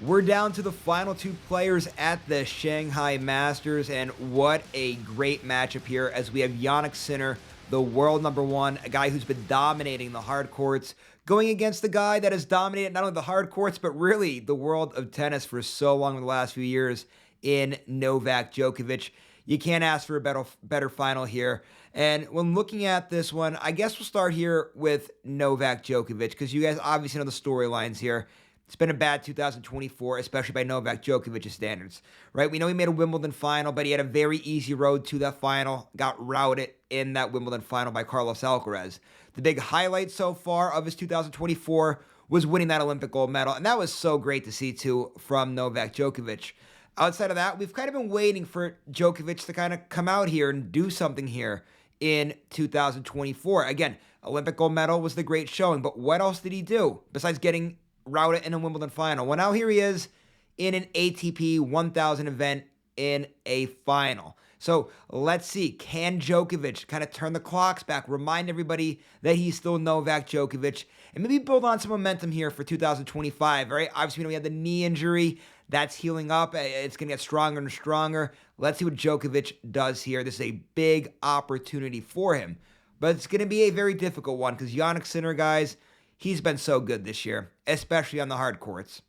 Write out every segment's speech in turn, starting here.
We're down to the final two players at the Shanghai Masters, and what a great matchup here as we have Jannik Sinner, the world number one, a guy who's been dominating the hard courts, going against the guy that has dominated not only the hard courts, but really the world of tennis for so long in the last few years in Novak Djokovic. You can't ask for a better final here. And when looking at this one, I guess we'll start here with Novak Djokovic, because you guys obviously know the storylines here. It's been a bad 2024, especially by Novak Djokovic's standards, right? We know he made a Wimbledon final, but he had a very easy road to that final, got routed in that Wimbledon final by Carlos Alcaraz. The big highlight so far of his 2024 was winning that Olympic gold medal, and that was so great to see, too, from Novak Djokovic. Outside of that, we've kind of been waiting for Djokovic to kind of come out here and do something here in 2024. Again, Olympic gold medal was the great showing, but what else did he do besides getting routed in a Wimbledon final? Well, now here he is in an ATP 1000 event in a final. So let's see, can Djokovic kind of turn the clocks back, remind everybody that he's still Novak Djokovic, and maybe build on some momentum here for 2025, right? Obviously, we had the knee injury. That's healing up. It's going to get stronger and stronger. Let's see what Djokovic does here. This is a big opportunity for him, but it's going to be a very difficult one because Jannik Sinner, guys, he's been so good this year, especially on the hard courts.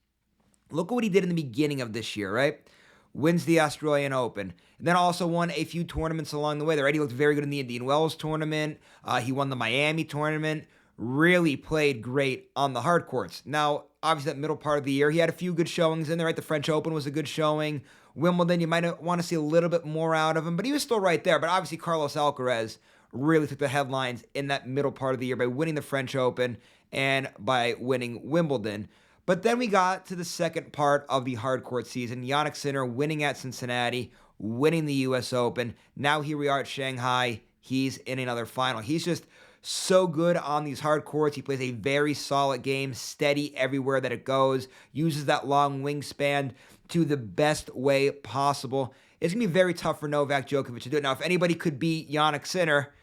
Look at what he did in the beginning of this year, right? Wins the Australian Open, and then also won a few tournaments along the way. He looked very good in the Indian Wells tournament. He won the Miami tournament. Really played great on the hard courts. Now, obviously, that middle part of the year, he had a few good showings in there, right? The French Open was a good showing. Wimbledon, you might want to see a little bit more out of him, but he was still right there. But obviously, Carlos Alcaraz really took the headlines in that middle part of the year by winning the French Open and by winning Wimbledon. But then we got to the second part of the hard court season. Jannik Sinner winning at Cincinnati, winning the U.S. Open. Now here we are at Shanghai. He's in another final. He's just so good on these hard courts. He plays a very solid game, steady everywhere that it goes, uses that long wingspan to the best way possible. It's going to be very tough for Novak Djokovic to do it. Now, if anybody could beat Jannik Sinner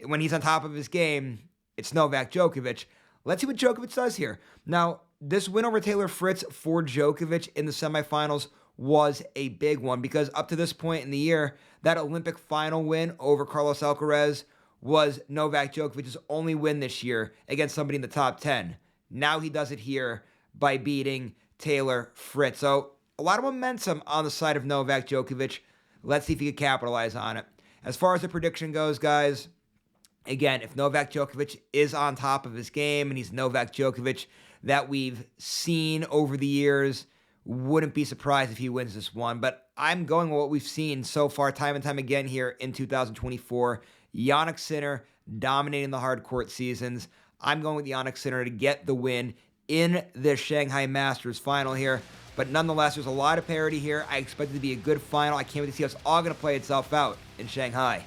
when he's on top of his game, it's Novak Djokovic. Let's see what Djokovic does here. Now, this win over Taylor Fritz for Djokovic in the semifinals was a big one because up to this point in the year, that Olympic final win over Carlos Alcaraz was Novak Djokovic's only win this year against somebody in the top 10. Now he does it here by beating Taylor Fritz. So a lot of momentum on the side of Novak Djokovic. Let's see if he can capitalize on it. As far as the prediction goes, guys, again, if Novak Djokovic is on top of his game and he's Novak Djokovic that we've seen over the years, wouldn't be surprised if he wins this one. But I'm going with what we've seen so far time and time again here in 2024. Jannik Sinner dominating the hard court seasons. I'm going with Jannik Sinner to get the win in the Shanghai Masters final here. But nonetheless, there's a lot of parity here. I expect it to be a good final. I can't wait to see how it's all going to play itself out in Shanghai.